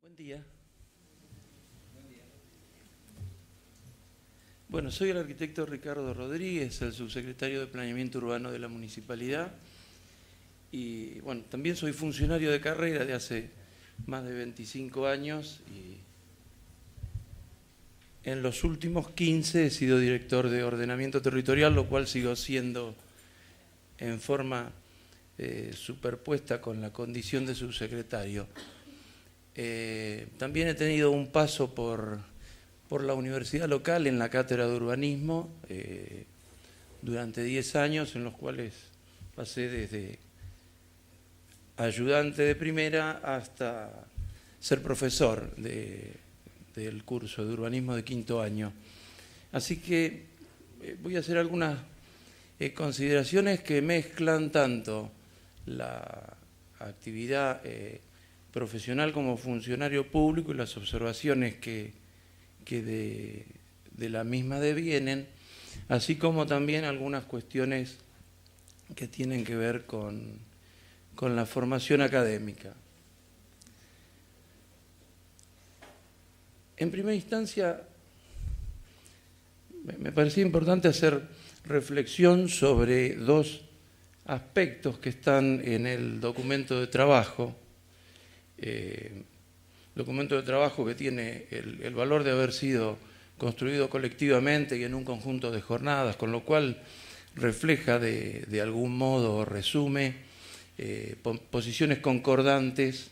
Buen día. Bueno, soy el arquitecto Ricardo Rodríguez, el subsecretario de Planeamiento Urbano de la Municipalidad. Y bueno, también soy funcionario de carrera de hace más de 25 años y en los últimos 15 he sido director de ordenamiento territorial, lo cual sigo siendo en forma superpuesta con la condición de subsecretario. También he tenido un paso por la universidad local en la cátedra de urbanismo durante 10 años, en los cuales pasé desde ayudante de primera hasta ser profesor del curso de urbanismo de quinto año. Así que voy a hacer algunas consideraciones que mezclan tanto la actividad profesional como funcionario público y las observaciones que de la misma devienen, así como también algunas cuestiones que tienen que ver con la formación académica. En primera instancia, me parecía importante hacer reflexión sobre dos aspectos que están en el documento de trabajo. Documento de trabajo que tiene el valor de haber sido construido colectivamente y en un conjunto de jornadas, con lo cual refleja de algún modo o resume posiciones concordantes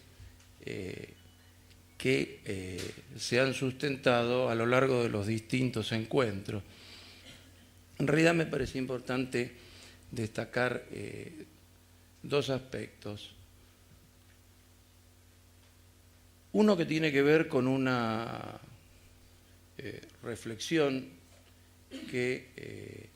que se han sustentado a lo largo de los distintos encuentros. En realidad me parece importante destacar dos aspectos. Uno que tiene que ver con una reflexión que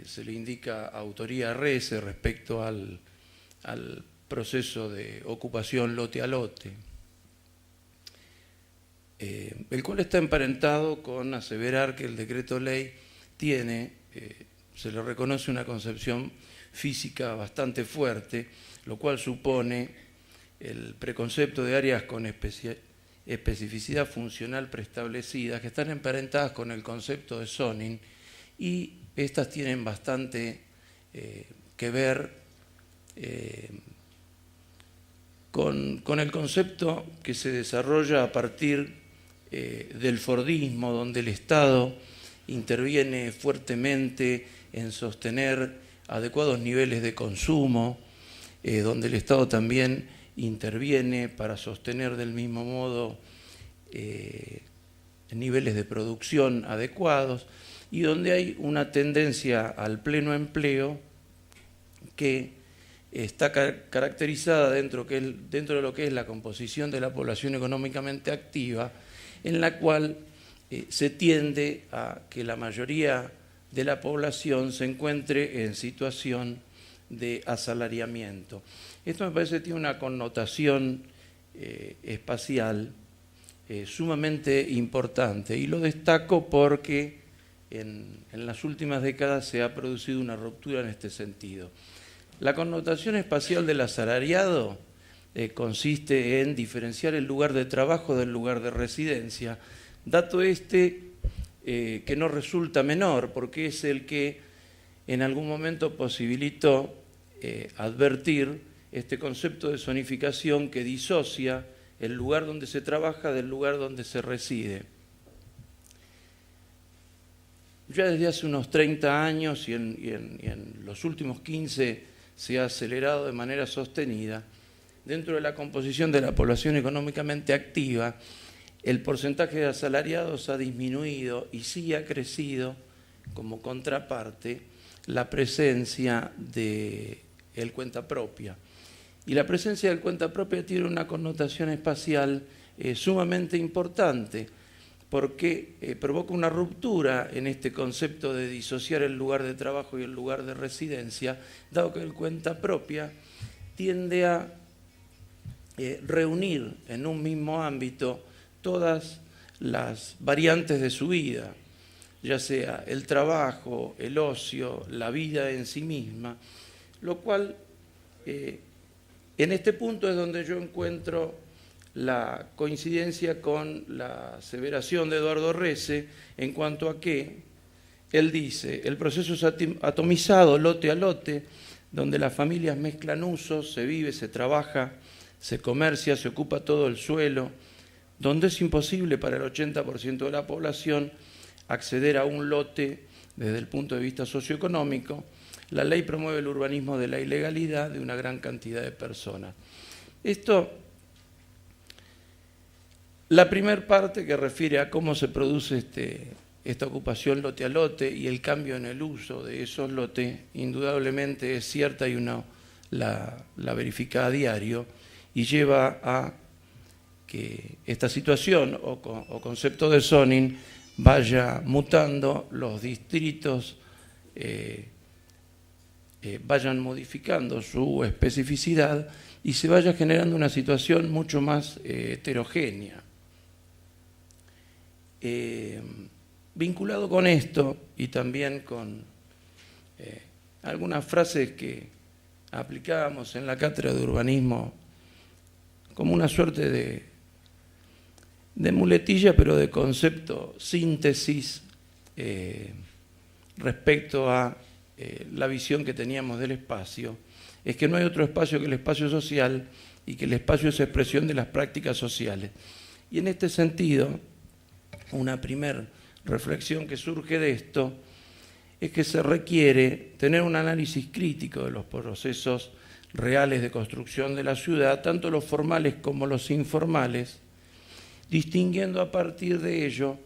se le indica autoría RESE respecto al proceso de ocupación lote a lote, el cual está emparentado con aseverar que el decreto ley tiene, se le reconoce una concepción física bastante fuerte, lo cual supone el preconcepto de áreas con especificidad funcional preestablecida, que están emparentadas con el concepto de zoning, y estas tienen bastante que ver con el concepto que se desarrolla a partir del Fordismo, donde el Estado interviene fuertemente en sostener adecuados niveles de consumo, donde el Estado también interviene para sostener del mismo modo niveles de producción adecuados, y donde hay una tendencia al pleno empleo que está caracterizada dentro de lo que es la composición de la población económicamente activa, en la cual se tiende a que la mayoría de la población se encuentre en situación de asalariamiento. Esto me parece que tiene una connotación espacial sumamente importante, y lo destaco porque en las últimas décadas se ha producido una ruptura en este sentido. La connotación espacial del asalariado consiste en diferenciar el lugar de trabajo del lugar de residencia, dato que no resulta menor, porque es el que en algún momento posibilitó advertir este concepto de zonificación que disocia el lugar donde se trabaja del lugar donde se reside. Ya desde hace unos 30 años y en los últimos 15 se ha acelerado de manera sostenida, dentro de la composición de la población económicamente activa, el porcentaje de asalariados ha disminuido y sí ha crecido como contraparte la presencia del cuenta propia. Y la presencia del cuenta propia tiene una connotación espacial sumamente importante, porque provoca una ruptura en este concepto de disociar el lugar de trabajo y el lugar de residencia, dado que el cuenta propia tiende a reunir en un mismo ámbito todas las variantes de su vida, ya sea el trabajo, el ocio, la vida en sí misma, lo cual en este punto es donde yo encuentro la coincidencia con la aseveración de Eduardo Rece en cuanto a que él dice: el proceso es atomizado, lote a lote, donde las familias mezclan usos, se vive, se trabaja, se comercia, se ocupa todo el suelo, donde es imposible para el 80% de la población acceder a un lote desde el punto de vista socioeconómico. La ley promueve el urbanismo de la ilegalidad de una gran cantidad de personas. Esto, la primera parte que refiere a cómo se produce esta ocupación lote a lote y el cambio en el uso de esos lotes, indudablemente es cierta y uno la verifica a diario, y lleva a que esta situación o concepto de zoning vaya mutando, los distritos vayan modificando su especificidad y se vaya generando una situación mucho más heterogénea. Vinculado con esto y también con algunas frases que aplicábamos en la cátedra de urbanismo como una suerte de muletilla, pero de concepto síntesis respecto a la visión que teníamos del espacio, es que no hay otro espacio que el espacio social y que el espacio es expresión de las prácticas sociales. Y en este sentido, una primera reflexión que surge de esto es que se requiere tener un análisis crítico de los procesos reales de construcción de la ciudad, tanto los formales como los informales, distinguiendo a partir de ello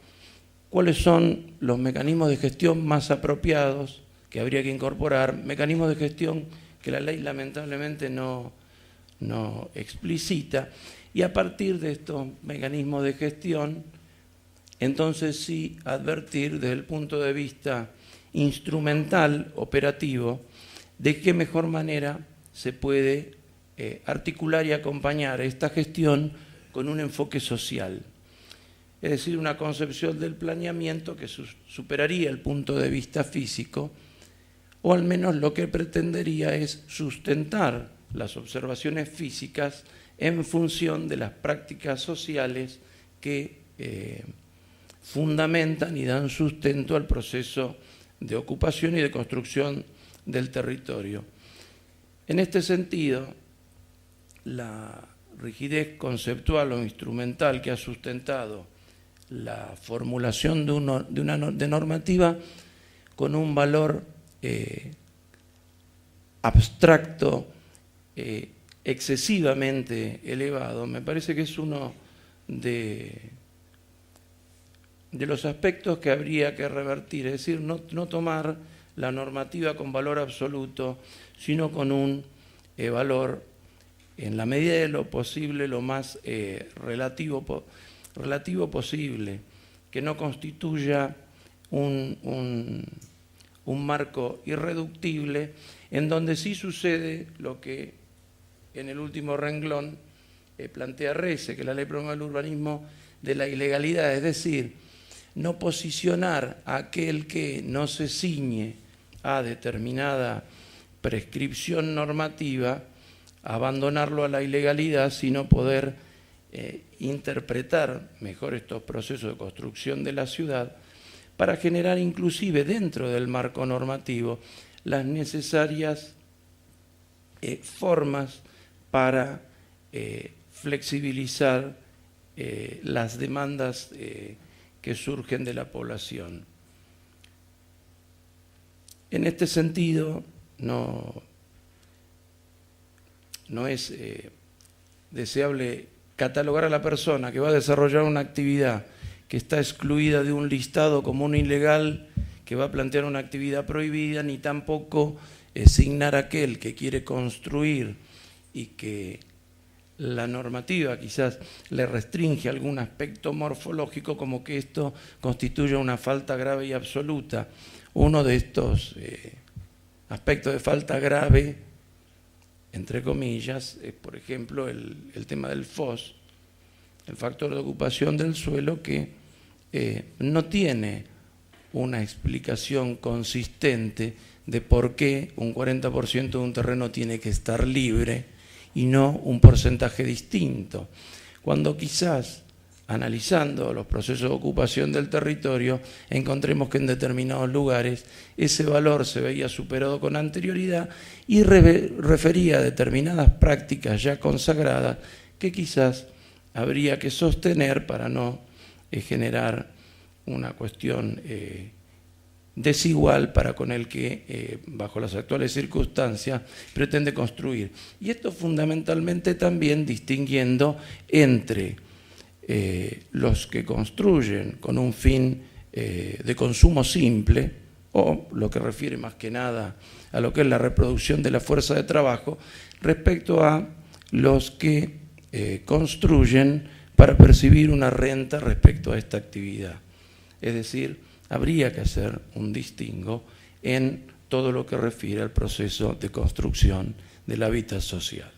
cuáles son los mecanismos de gestión más apropiados que habría que incorporar, mecanismos de gestión que la ley lamentablemente no explicita, y a partir de estos mecanismos de gestión, entonces sí advertir desde el punto de vista instrumental, operativo, de qué mejor manera se puede articular y acompañar esta gestión con un enfoque social. Es decir, una concepción del planeamiento que superaría el punto de vista físico, o al menos lo que pretendería es sustentar las observaciones físicas en función de las prácticas sociales que fundamentan y dan sustento al proceso de ocupación y de construcción del territorio. En este sentido, la rigidez conceptual o instrumental que ha sustentado la formulación de normativa con un valor abstracto excesivamente elevado, me parece que es uno de los aspectos que habría que revertir, es decir, no tomar la normativa con valor absoluto, sino con un valor, en la medida de lo posible, lo más relativo posible, que no constituya un marco irreductible, en donde sí sucede lo que en el último renglón plantea Rece, que la ley promueve el urbanismo de la ilegalidad, es decir, no posicionar a aquel que no se ciñe a determinada prescripción normativa, abandonarlo a la ilegalidad, sino poder interpretar mejor estos procesos de construcción de la ciudad para generar inclusive dentro del marco normativo las necesarias formas para flexibilizar las demandas que surgen de la población. En este sentido, no es deseable catalogar a la persona que va a desarrollar una actividad que está excluida de un listado como un ilegal que va a plantear una actividad prohibida, ni tampoco asignar a aquel que quiere construir y que la normativa quizás le restringe algún aspecto morfológico, como que esto constituye una falta grave y absoluta. Uno de estos aspectos de falta grave, entre comillas, es, por ejemplo, el tema del FOS, el factor de ocupación del suelo, que no tiene una explicación consistente de por qué un 40% de un terreno tiene que estar libre y no un porcentaje distinto, cuando quizás, analizando los procesos de ocupación del territorio, encontremos que en determinados lugares ese valor se veía superado con anterioridad y refería a determinadas prácticas ya consagradas que quizás habría que sostener para no generar una cuestión desigual para con el que, bajo las actuales circunstancias, pretende construir. Y esto fundamentalmente también distinguiendo entre los que construyen con un fin de consumo simple, o lo que refiere más que nada a lo que es la reproducción de la fuerza de trabajo, respecto a los que construyen para percibir una renta respecto a esta actividad. Es decir, habría que hacer un distingo en todo lo que refiere al proceso de construcción del hábitat social.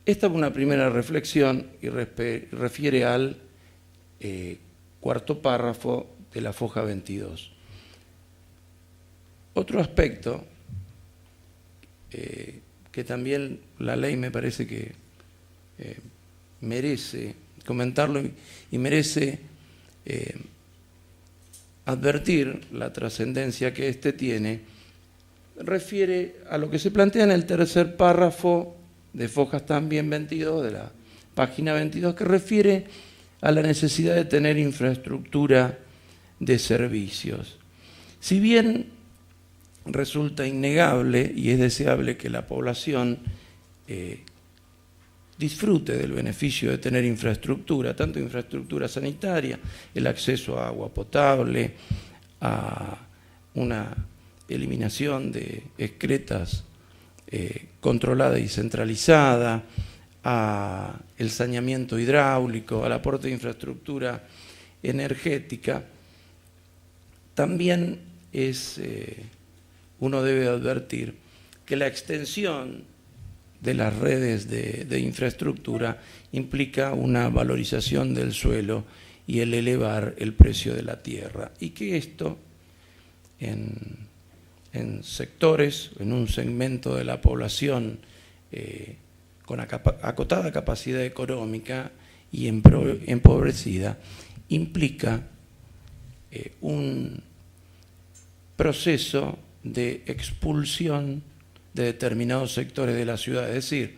Esta es una primera reflexión y refiere al cuarto párrafo de la foja 22. Otro aspecto que también la ley me parece que merece comentarlo y merece advertir la trascendencia que éste tiene, refiere a lo que se plantea en el tercer párrafo de fojas también 22, de la página 22, que refiere a la necesidad de tener infraestructura de servicios. Si bien resulta innegable y es deseable que la población disfrute del beneficio de tener infraestructura, tanto infraestructura sanitaria, el acceso a agua potable, a una eliminación de excretas controlada y centralizada, a el saneamiento hidráulico, al aporte de infraestructura energética, también uno debe advertir que la extensión de las redes de infraestructura implica una valorización del suelo y el elevar el precio de la tierra, y que esto en sectores, en un segmento de la población con acotada capacidad económica y empobrecida, implica un proceso de expulsión de determinados sectores de la ciudad. Es decir,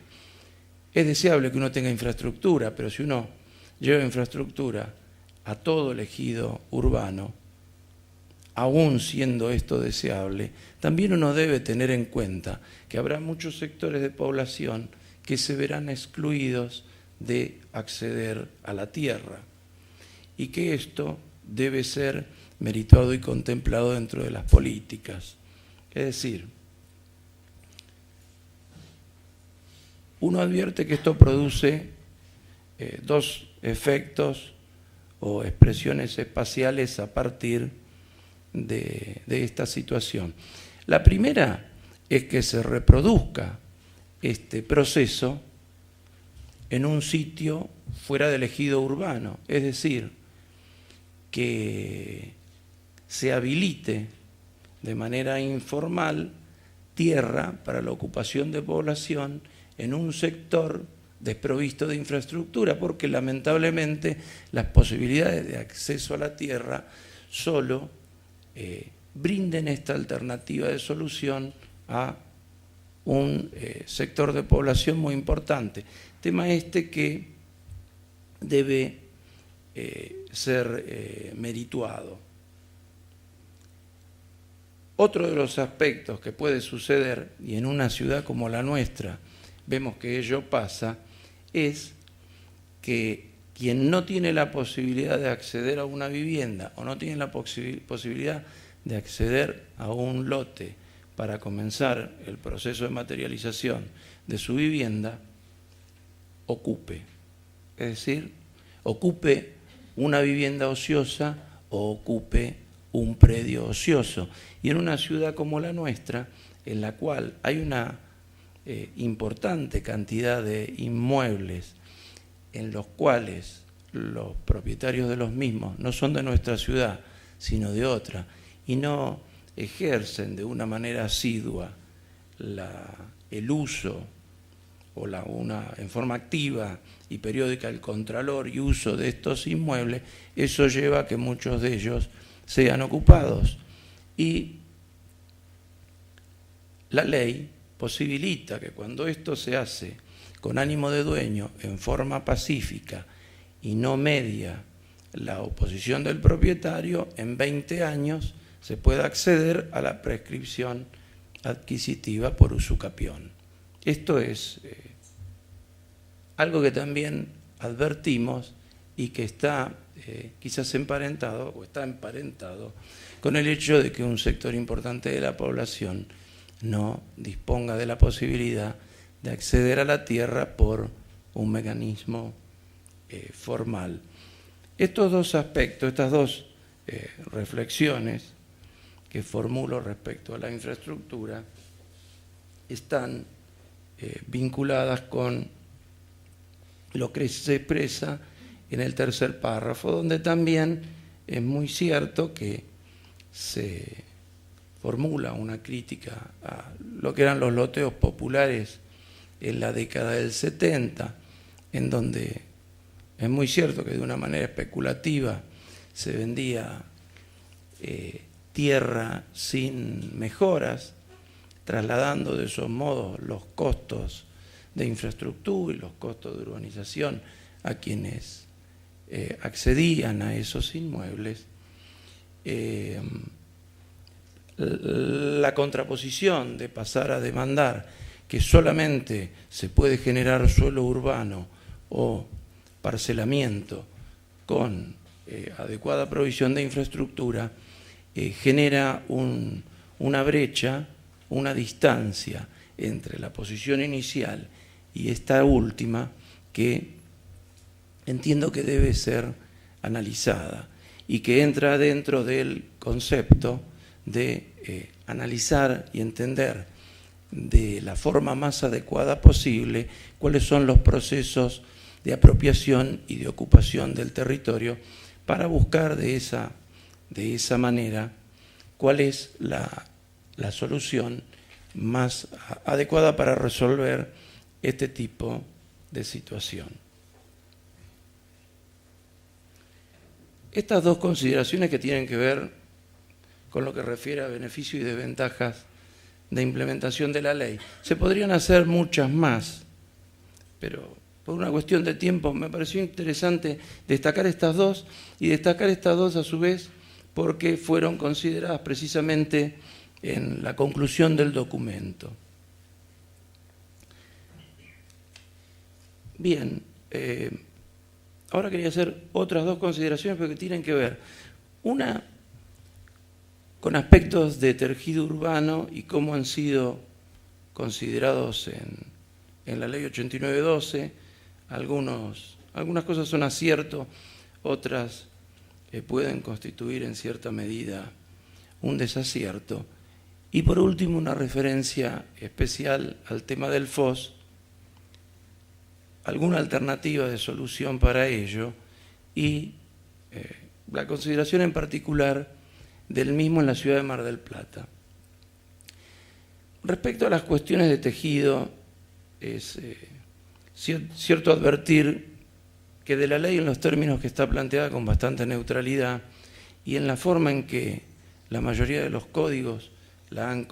es deseable que uno tenga infraestructura, pero si uno lleva infraestructura a todo el ejido urbano, aún siendo esto deseable, también uno debe tener en cuenta que habrá muchos sectores de población que se verán excluidos de acceder a la tierra, y que esto debe ser merituado y contemplado dentro de las políticas. Es decir, uno advierte que esto produce dos efectos o expresiones espaciales a partir de esta situación. La primera es que se reproduzca este proceso en un sitio fuera del ejido urbano, es decir, que se habilite de manera informal tierra para la ocupación de población en un sector desprovisto de infraestructura, porque lamentablemente las posibilidades de acceso a la tierra solo brinden esta alternativa de solución a un sector de población muy importante. Tema este que debe ser merituado. Otro de los aspectos que puede suceder, y en una ciudad como la nuestra vemos que ello pasa, es que quien no tiene la posibilidad de acceder a una vivienda o no tiene la posibilidad de acceder a un lote para comenzar el proceso de materialización de su vivienda, ocupe. Es decir, ocupe una vivienda ociosa o ocupe un predio ocioso. Y en una ciudad como la nuestra, en la cual hay una importante cantidad de inmuebles en los cuales los propietarios de los mismos no son de nuestra ciudad, sino de otra, y no ejercen de una manera asidua el uso en forma activa y periódica el contralor y uso de estos inmuebles, eso lleva a que muchos de ellos sean ocupados. Y la ley posibilita que cuando esto se hace con ánimo de dueño, en forma pacífica y no media la oposición del propietario, en 20 años se pueda acceder a la prescripción adquisitiva por usucapión. Esto es algo que también advertimos y que está quizás emparentado o está emparentado con el hecho de que un sector importante de la población no disponga de la posibilidad de acceder a la tierra por un mecanismo formal. Estos dos aspectos, estas dos reflexiones que formulo respecto a la infraestructura están vinculadas con lo que se expresa en el tercer párrafo, donde también es muy cierto que se formula una crítica a lo que eran los loteos populares en la década del 70, en donde es muy cierto que de una manera especulativa se vendía tierra sin mejoras, trasladando de esos modos los costos de infraestructura y los costos de urbanización a quienes accedían a esos inmuebles. La contraposición de pasar a demandar que solamente se puede generar suelo urbano o parcelamiento con adecuada provisión de infraestructura genera una brecha, una distancia entre la posición inicial y esta última que entiendo que debe ser analizada y que entra dentro del concepto de analizar y entender de la forma más adecuada posible cuáles son los procesos de apropiación y de ocupación del territorio para buscar de esa manera cuál es la solución más adecuada para resolver este tipo de situación. Estas dos consideraciones que tienen que ver con lo que refiere a beneficios y desventajas de implementación de la ley. Se podrían hacer muchas más, pero por una cuestión de tiempo me pareció interesante destacar estas dos y destacar estas dos a su vez porque fueron consideradas precisamente en la conclusión del documento. Bien, ahora quería hacer otras dos consideraciones porque tienen que ver, una con aspectos de tejido urbano y cómo han sido considerados en la ley 8912, algunas cosas son acierto, otras pueden constituir en cierta medida un desacierto. Y por último, una referencia especial al tema del FOS, alguna alternativa de solución para ello y la consideración en particular del mismo en la ciudad de Mar del Plata. Respecto a las cuestiones de tejido, es cierto advertir que de la ley en los términos que está planteada con bastante neutralidad y en la forma en que la mayoría de los códigos la han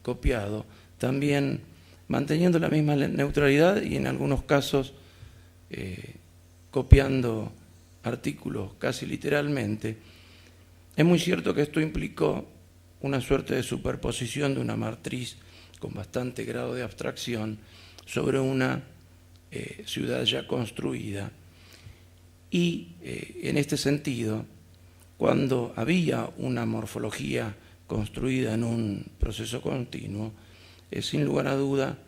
copiado, también manteniendo la misma neutralidad y en algunos casos copiando artículos casi literalmente, es muy cierto que esto implicó una suerte de superposición de una matriz con bastante grado de abstracción sobre una ciudad ya construida. Y en este sentido, cuando había una morfología construida en un proceso continuo, sin lugar a duda,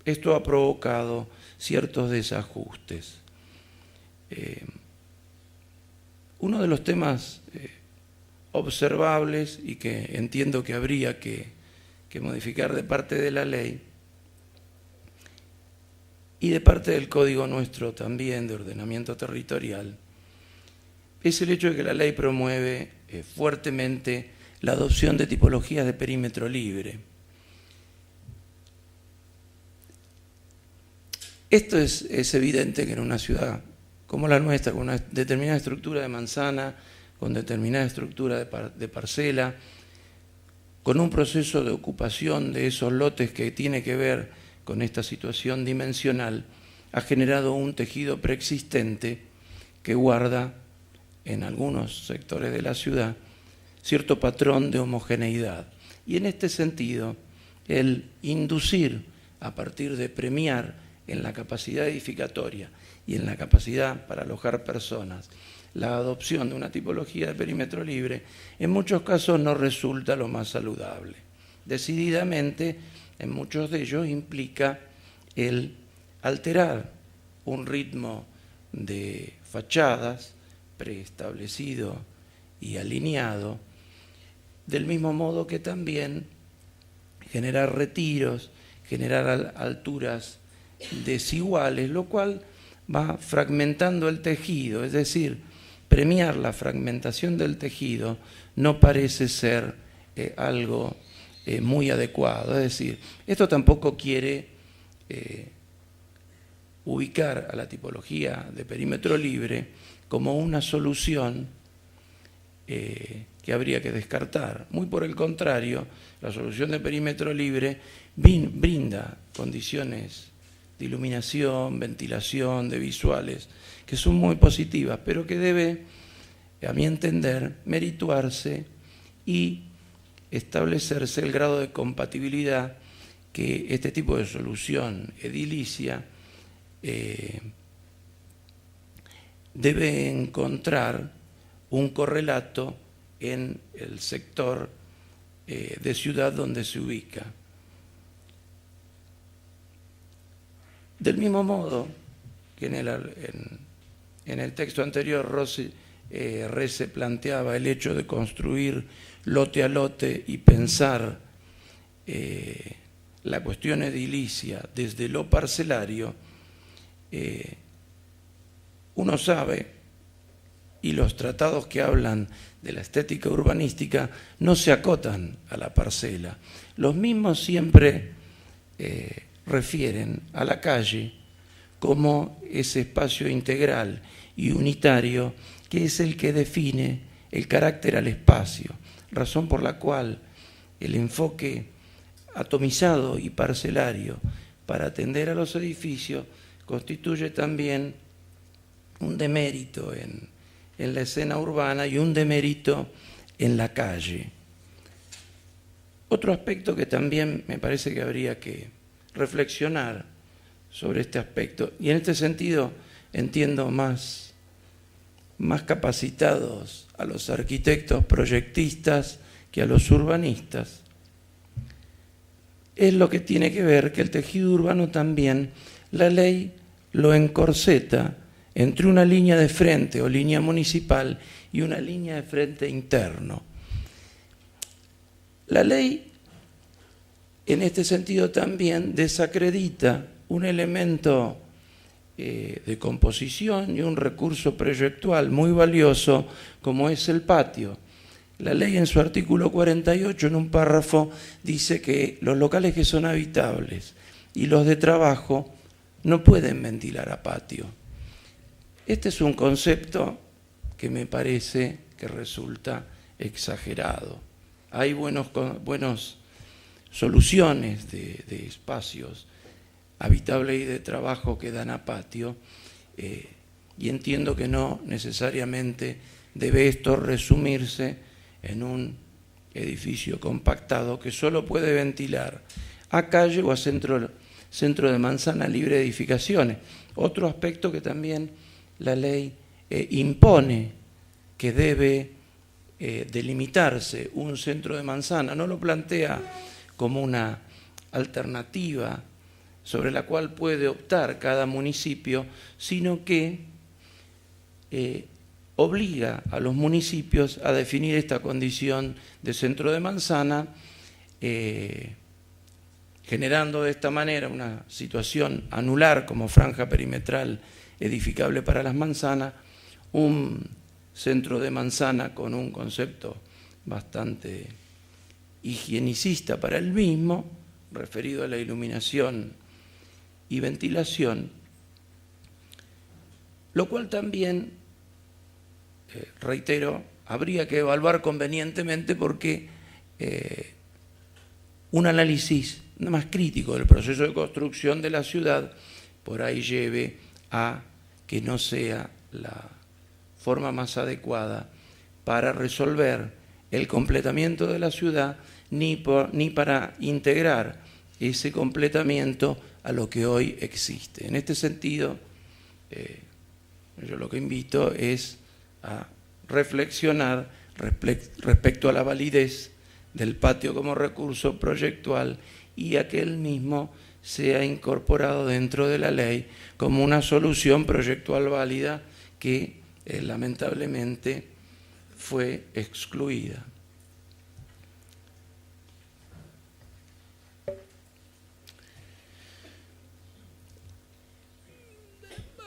esto ha provocado ciertos desajustes. Uno de los temas observables y que entiendo que habría que modificar de parte de la ley y de parte del código nuestro también de ordenamiento territorial es el hecho de que la ley promueve fuertemente la adopción de tipologías de perímetro libre. Esto es evidente que en una ciudad como la nuestra, con una determinada estructura de manzana, con determinada estructura de parcela, con un proceso de ocupación de esos lotes que tiene que ver con esta situación dimensional, ha generado un tejido preexistente que guarda en algunos sectores de la ciudad cierto patrón de homogeneidad. Y en este sentido, el inducir a partir de premiar en la capacidad edificatoria y en la capacidad para alojar personas la adopción de una tipología de perímetro libre, en muchos casos no resulta lo más saludable. Decididamente, en muchos de ellos implica el alterar un ritmo de fachadas preestablecido y alineado, del mismo modo que también generar retiros, generar alturas desiguales, lo cual va fragmentando el tejido, es decir, premiar la fragmentación del tejido no parece ser algo muy adecuado. Es decir, esto tampoco quiere ubicar a la tipología de perímetro libre como una solución que habría que descartar. Muy por el contrario, la solución de perímetro libre brinda condiciones de iluminación, ventilación, de visuales, que son muy positivas, pero que debe, a mi entender, merituarse y establecerse el grado de compatibilidad que este tipo de solución edilicia debe encontrar un correlato en el sector de ciudad donde se ubica. Del mismo modo que en el texto anterior Rese planteaba el hecho de construir lote a lote y pensar la cuestión edilicia desde lo parcelario, uno sabe, y los tratados que hablan de la estética urbanística no se acotan a la parcela. Los mismos siempre refieren a la calle como ese espacio integral y unitario que es el que define el carácter al espacio, razón por la cual el enfoque atomizado y parcelario para atender a los edificios constituye también un demérito en la escena urbana y un demérito en la calle. Otro aspecto que también me parece que habría que reflexionar sobre este aspecto, y en este sentido entiendo más capacitados a los arquitectos proyectistas que a los urbanistas, es lo que tiene que ver que el tejido urbano también, la ley lo encorseta entre una línea de frente o línea municipal y una línea de frente interno. La ley, en este sentido, también desacredita un elemento de composición y un recurso proyectual muy valioso como es el patio. La ley en su artículo 48, en un párrafo, dice que los locales que son habitables y los de trabajo no pueden ventilar a patio. Este es un concepto que me parece que resulta exagerado. Hay buenas soluciones de espacios habitables y de trabajo que dan a patio, y entiendo que no necesariamente debe esto resumirse en un edificio compactado que solo puede ventilar a calle o a centro de manzana libre de edificaciones. Otro aspecto que también la ley impone que debe delimitarse un centro de manzana, no lo plantea como una alternativa sobre la cual puede optar cada municipio, sino que obliga a los municipios a definir esta condición de centro de manzana, generando de esta manera una situación anular como franja perimetral edificable para las manzanas, un centro de manzana con un concepto bastante higienicista para el mismo, referido a la iluminación y ventilación, lo cual también, reitero, habría que evaluar convenientemente porque un análisis más crítico del proceso de construcción de la ciudad por ahí lleve a que no sea la forma más adecuada para resolver el completamiento de la ciudad ni para integrar ese completamiento a lo que hoy existe. En este sentido, yo lo que invito es a reflexionar respecto a la validez del patio como recurso proyectual y a que él mismo sea incorporado dentro de la ley como una solución proyectual válida que lamentablemente fue excluida.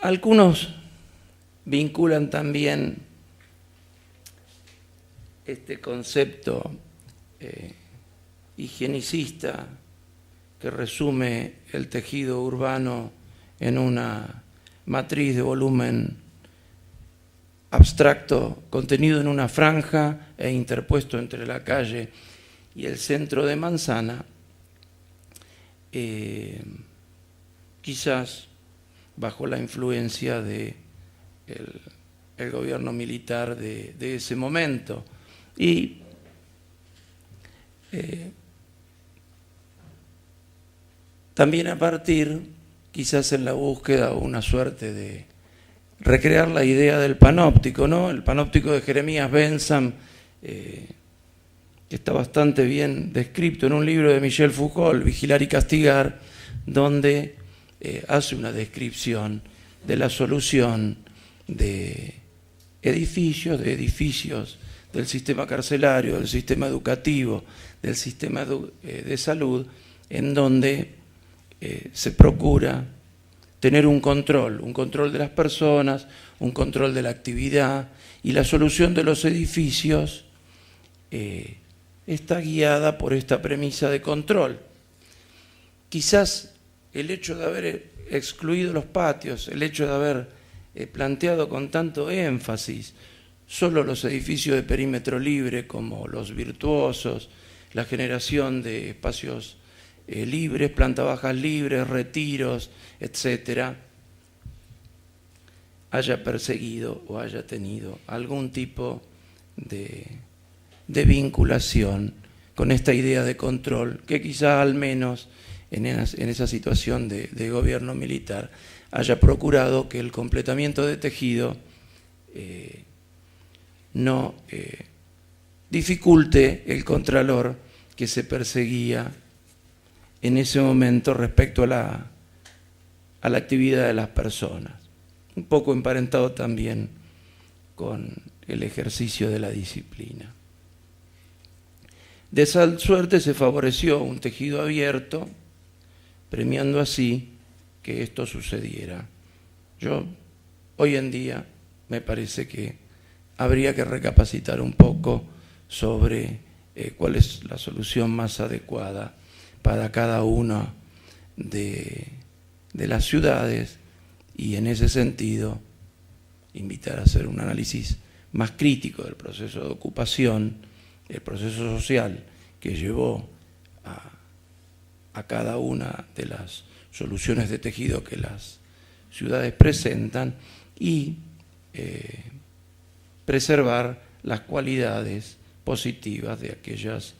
Algunos vinculan también este concepto higienicista que resume el tejido urbano en una matriz de volumen abstracto contenido en una franja e interpuesto entre la calle y el centro de Manzana, quizás bajo la influencia del gobierno militar de ese momento. Y también a partir, quizás en la búsqueda o una suerte de recrear la idea del panóptico, ¿no? El panóptico de Jeremías Bentham, que está bastante bien descrito en un libro de Michel Foucault, Vigilar y Castigar, donde hace una descripción de la solución de edificios del sistema carcelario, del sistema educativo, del sistema de salud, en donde se procura tener un control de las personas, un control de la actividad, y la solución de los edificios está guiada por esta premisa de control. Quizás el hecho de haber excluido los patios, el hecho de haber planteado con tanto énfasis solo los edificios de perímetro libre como los virtuosos, la generación de espacios libres, planta bajas libres, retiros, etcétera, haya perseguido o haya tenido algún tipo de vinculación con esta idea de control que quizá al menos en esa situación de gobierno militar haya procurado que el completamiento de tejido no dificulte el contralor que se perseguía en ese momento respecto a la actividad de las personas, un poco emparentado también con el ejercicio de la disciplina. De esa suerte se favoreció un tejido abierto, premiando así que esto sucediera. Hoy en día me parece que habría que recapacitar un poco sobre cuál es la solución más adecuada para cada una de las ciudades y en ese sentido invitar a hacer un análisis más crítico del proceso de ocupación, el proceso social que llevó a cada una de las soluciones de tejido que las ciudades presentan y preservar las cualidades positivas de aquellas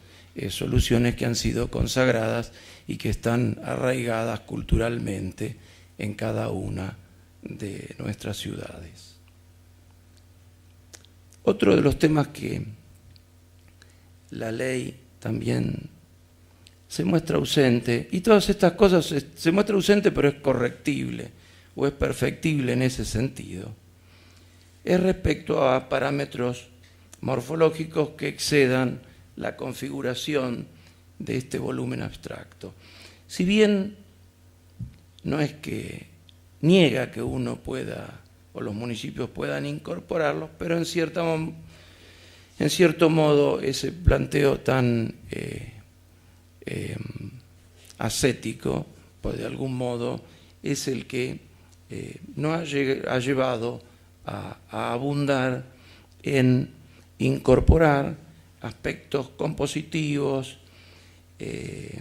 soluciones que han sido consagradas y que están arraigadas culturalmente en cada una de nuestras ciudades. Otro de los temas que la ley también se muestra ausente, y todas estas cosas se muestra ausente pero es correctible o es perfectible en ese sentido, es respecto a parámetros morfológicos que excedan la configuración de este volumen abstracto. Si bien no es que niega que uno pueda o los municipios puedan incorporarlos, pero en cierto modo ese planteo tan ascético, pues de algún modo es el que nos ha llevado a abundar en incorporar aspectos compositivos, de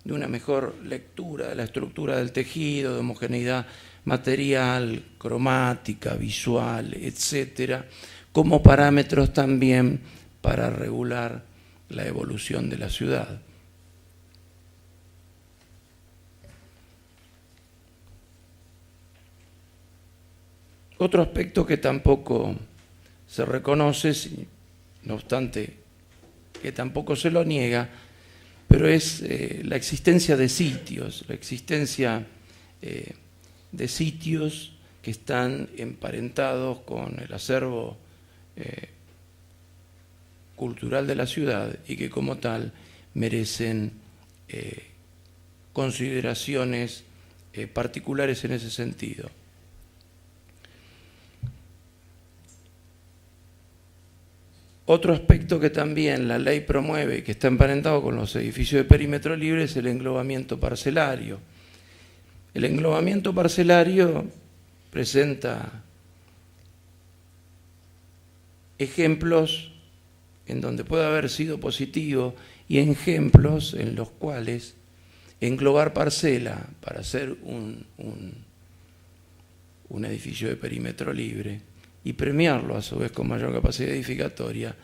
una mejor lectura de la estructura del tejido, de homogeneidad material, cromática, visual, etcétera, como parámetros también para regular la evolución de la ciudad. Otro aspecto que tampoco se reconoce, no obstante que tampoco se lo niega, pero es la existencia de sitios, de sitios que están emparentados con el acervo cultural de la ciudad y que como tal merecen consideraciones particulares en ese sentido. Otro aspecto que también la ley promueve y que está emparentado con los edificios de perímetro libre es el englobamiento parcelario. El englobamiento parcelario presenta ejemplos en donde puede haber sido positivo y ejemplos en los cuales englobar parcela para hacer un edificio de perímetro libre y premiarlo a su vez con mayor capacidad edificatoria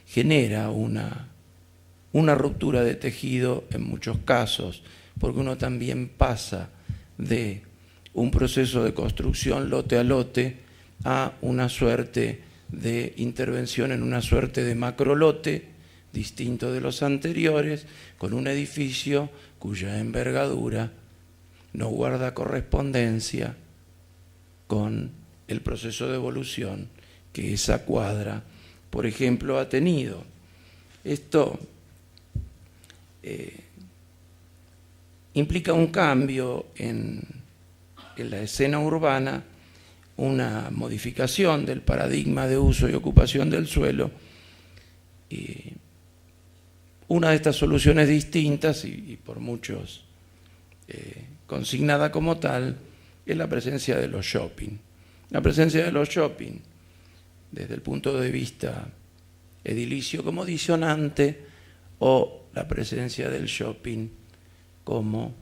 genera una ruptura de tejido en muchos casos, porque uno también pasa de un proceso de construcción lote a lote a una suerte de intervención en una suerte de macrolote distinto de los anteriores, con un edificio cuya envergadura no guarda correspondencia con el proceso de evolución que esa cuadra, por ejemplo, ha tenido. Esto implica un cambio en la escena urbana, una modificación del paradigma de uso y ocupación del suelo. Y una de estas soluciones distintas, y por muchos consignada como tal, es la presencia de los shopping. La presencia de los shopping, desde el punto de vista edilicio como disonante, o la presencia del shopping como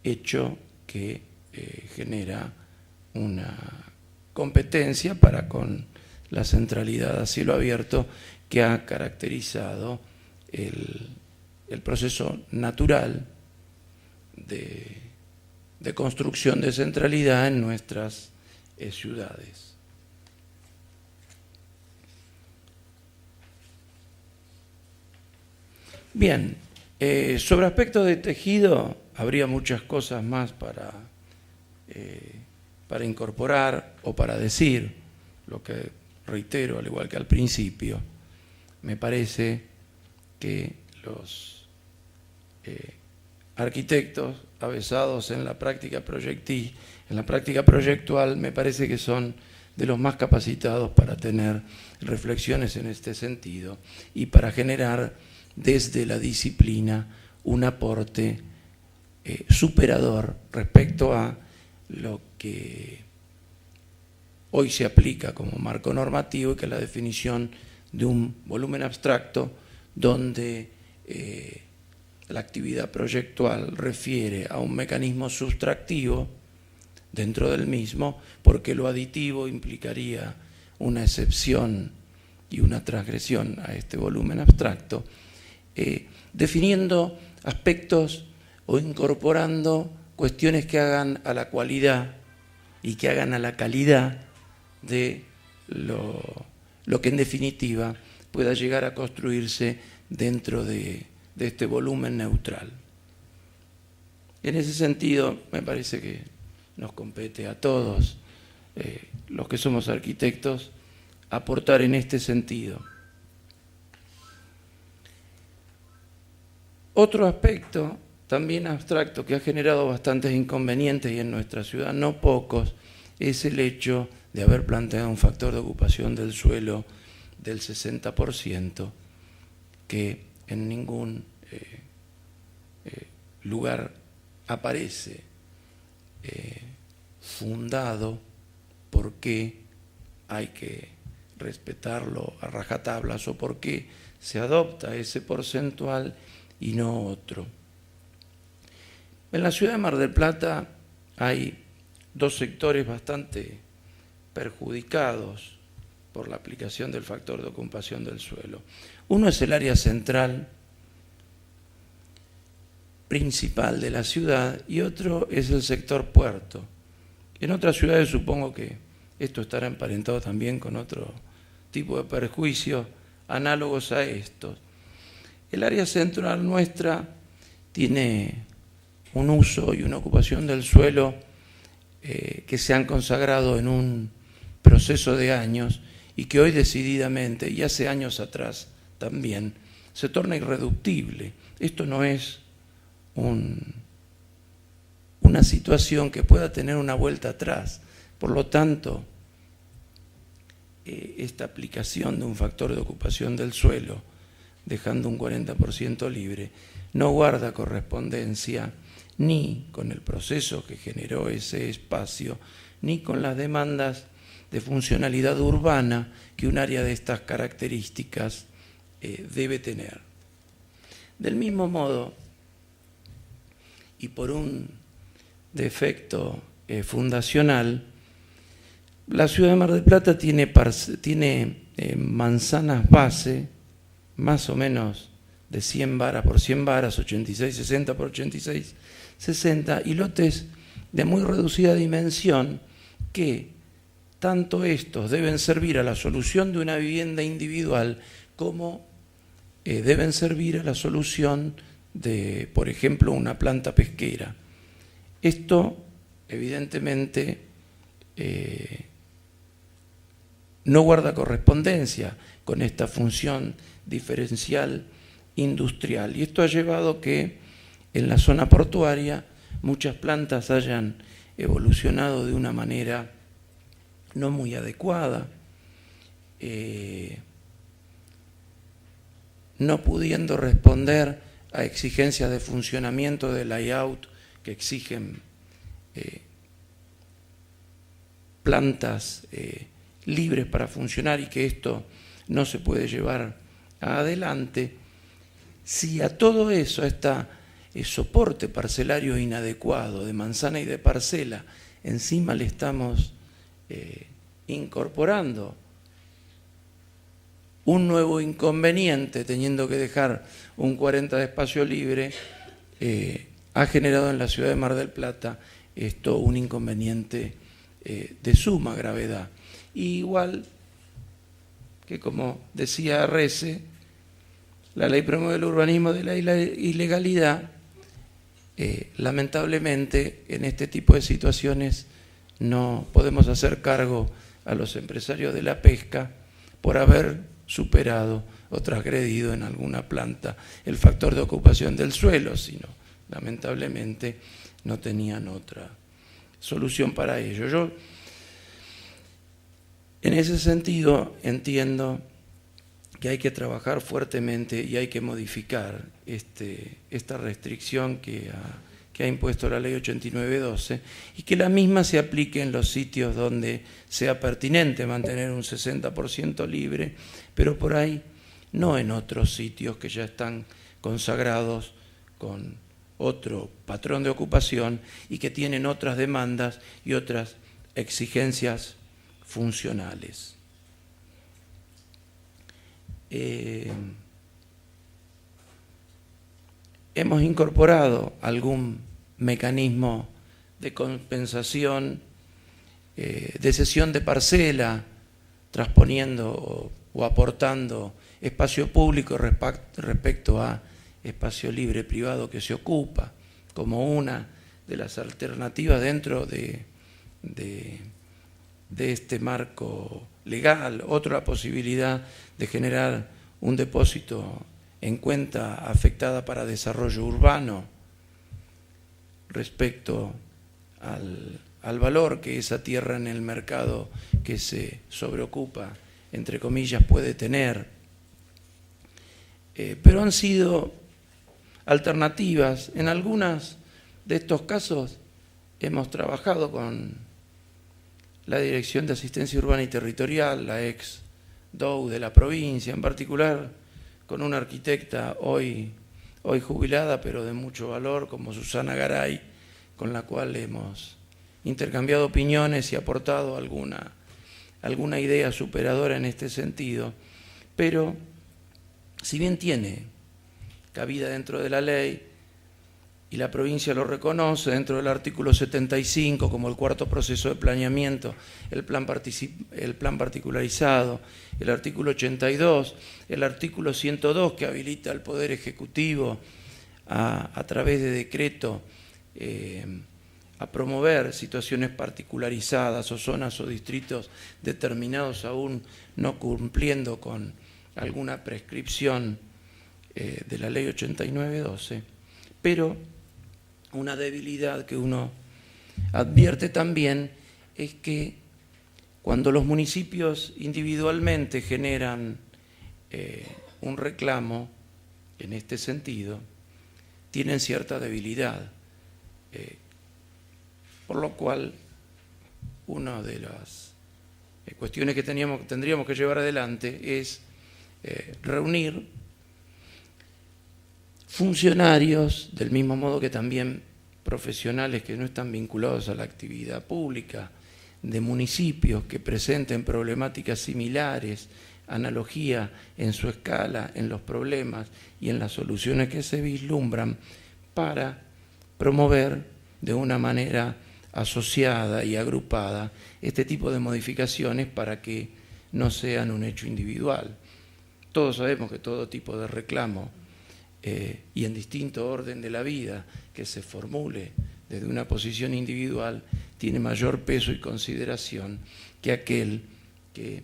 hecho que genera una competencia para con la centralidad a cielo abierto que ha caracterizado el proceso natural de construcción de centralidad en nuestras ciudades. Bien, sobre aspectos de tejido habría muchas cosas más para incorporar o para decir, lo que reitero, al igual que al principio, me parece que los arquitectos avesados en la práctica proyectual, me parece que son de los más capacitados para tener reflexiones en este sentido y para generar desde la disciplina un aporte superador respecto a lo que hoy se aplica como marco normativo, y que es la definición de un volumen abstracto donde la actividad proyectual refiere a un mecanismo sustractivo dentro del mismo, porque lo aditivo implicaría una excepción y una transgresión a este volumen abstracto, definiendo aspectos o incorporando cuestiones que hagan a la cualidad y que hagan a la calidad de lo que en definitiva pueda llegar a construirse dentro de este volumen neutral. En ese sentido, me parece que nos compete a todos, los que somos arquitectos, aportar en este sentido. Otro aspecto también abstracto que ha generado bastantes inconvenientes, y en nuestra ciudad no pocos, es el hecho de haber planteado un factor de ocupación del suelo del 60%, que en ningún lugar aparece fundado por qué hay que respetarlo a rajatablas o por qué se adopta ese porcentual y no otro. En la ciudad de Mar del Plata hay dos sectores bastante perjudicados por la aplicación del factor de ocupación del suelo. Uno es el área central principal de la ciudad y otro es el sector puerto. En otras ciudades supongo que esto estará emparentado también con otro tipo de perjuicios análogos a estos. El área central nuestra tiene un uso y una ocupación del suelo que se han consagrado en un proceso de años y que hoy decididamente, y hace años atrás también, se torna irreductible. Esto no es una situación que pueda tener una vuelta atrás. Por lo tanto, esta aplicación de un factor de ocupación del suelo, dejando un 40% libre, no guarda correspondencia ni con el proceso que generó ese espacio, ni con las demandas de funcionalidad urbana que un área de estas características debe tener. Del mismo modo, y por un defecto fundacional, la ciudad de Mar del Plata tiene manzanas base, más o menos de 100 varas por 100 varas, 86, 60 por 86, 60, y lotes de muy reducida dimensión que tanto estos deben servir a la solución de una vivienda individual como deben servir a la solución de, por ejemplo, una planta pesquera. Esto, evidentemente, no guarda correspondencia con esta función diferencial industrial. Y esto ha llevado que en la zona portuaria muchas plantas hayan evolucionado de una manera no muy adecuada, no pudiendo responder a exigencias de funcionamiento de layout que exigen plantas libres para funcionar y que esto no se puede llevar adelante. Si a todo eso, a este soporte parcelario inadecuado de manzana y de parcela, encima le estamos incorporando un nuevo inconveniente, teniendo que dejar un 40 de espacio libre, ha generado en la ciudad de Mar del Plata esto un inconveniente de suma gravedad. Y igual que, como decía Rece, la ley promueve el urbanismo de la ilegalidad, lamentablemente en este tipo de situaciones no podemos hacer cargo a los empresarios de la pesca por haber superado o transgredido en alguna planta el factor de ocupación del suelo, sino lamentablemente no tenían otra solución para ello. Yo, en ese sentido, entiendo que hay que trabajar fuertemente y hay que modificar esta restricción que ha impuesto la ley 8912 y que la misma se aplique en los sitios donde sea pertinente mantener un 60% libre, pero por ahí no en otros sitios que ya están consagrados con otro patrón de ocupación y que tienen otras demandas y otras exigencias funcionales. Hemos incorporado algún mecanismo de compensación, de cesión de parcela, transponiendo o aportando espacio público respecto a espacio libre privado que se ocupa, como una de las alternativas dentro de este marco legal. Otra posibilidad de generar un depósito en cuenta afectada para desarrollo urbano respecto al valor que esa tierra en el mercado que se sobreocupa, entre comillas, puede tener. Pero han sido alternativas, en algunos de estos casos, hemos trabajado con la Dirección de Asistencia Urbana y Territorial, la ex DOU de la provincia, en particular con una arquitecta hoy jubilada, pero de mucho valor, como Susana Garay, con la cual hemos intercambiado opiniones y aportado alguna idea superadora en este sentido. Pero, si bien tiene cabida dentro de la ley, y la provincia lo reconoce dentro del artículo 75 como el cuarto proceso de planeamiento, el plan particularizado, el artículo 82, el artículo 102 que habilita al Poder Ejecutivo a través de decreto a promover situaciones particularizadas o zonas o distritos determinados aún no cumpliendo con alguna prescripción de la ley 8912, pero una debilidad que uno advierte también es que cuando los municipios individualmente generan un reclamo en este sentido, tienen cierta debilidad, por lo cual una de las cuestiones que tendríamos que llevar adelante es reunir funcionarios, del mismo modo que también profesionales que no están vinculados a la actividad pública, de municipios que presenten problemáticas similares, analogía en su escala, en los problemas y en las soluciones que se vislumbran, para promover de una manera asociada y agrupada este tipo de modificaciones para que no sean un hecho individual. Todos sabemos que todo tipo de reclamo y en distinto orden de la vida que se formule desde una posición individual tiene mayor peso y consideración que aquel que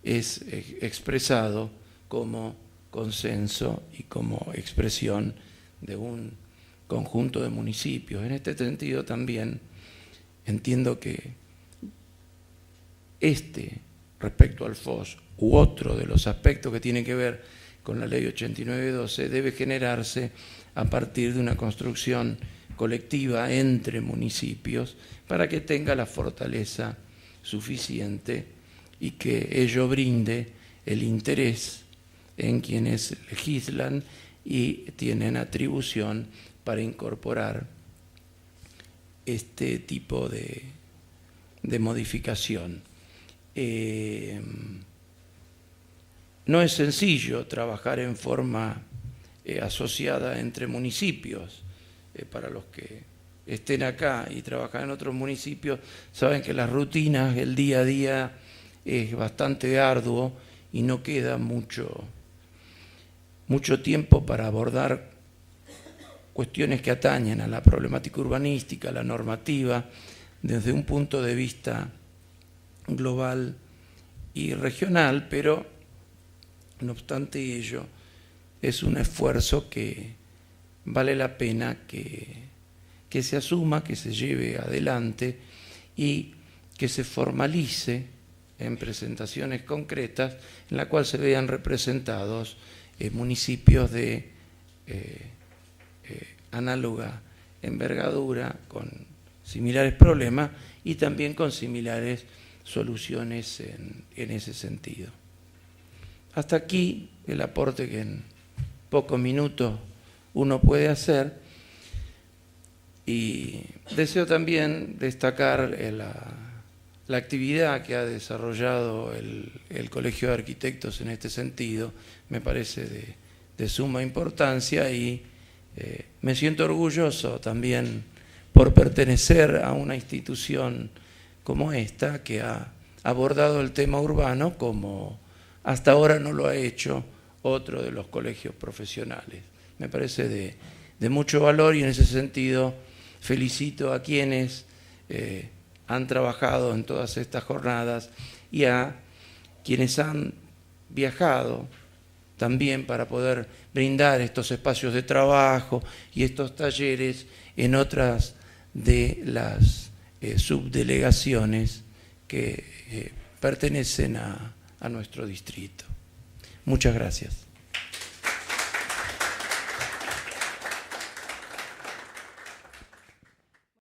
es expresado como consenso y como expresión de un conjunto de municipios. En este sentido también entiendo que respecto al FOS u otro de los aspectos que tienen que ver con la ley 8912 debe generarse a partir de una construcción colectiva entre municipios para que tenga la fortaleza suficiente y que ello brinde el interés en quienes legislan y tienen atribución para incorporar este tipo de modificación. No es sencillo trabajar en forma asociada entre municipios. Para los que estén acá y trabajan en otros municipios, saben que las rutinas, el día a día es bastante arduo y no queda mucho tiempo para abordar cuestiones que atañen a la problemática urbanística, a la normativa, desde un punto de vista global y regional, pero no obstante ello, es un esfuerzo que vale la pena que se asuma, que se lleve adelante y que se formalice en presentaciones concretas en la cual se vean representados municipios de análoga envergadura, con similares problemas y también con similares soluciones en ese sentido. Hasta aquí el aporte que en pocos minutos uno puede hacer, y deseo también destacar la actividad que ha desarrollado el Colegio de Arquitectos en este sentido. Me parece de suma importancia y me siento orgulloso también por pertenecer a una institución como esta que ha abordado el tema urbano como hasta ahora no lo ha hecho otro de los colegios profesionales. Me parece de mucho valor y en ese sentido felicito a quienes han trabajado en todas estas jornadas y a quienes han viajado también para poder brindar estos espacios de trabajo y estos talleres en otras de las subdelegaciones que pertenecen a nuestro distrito. Muchas gracias.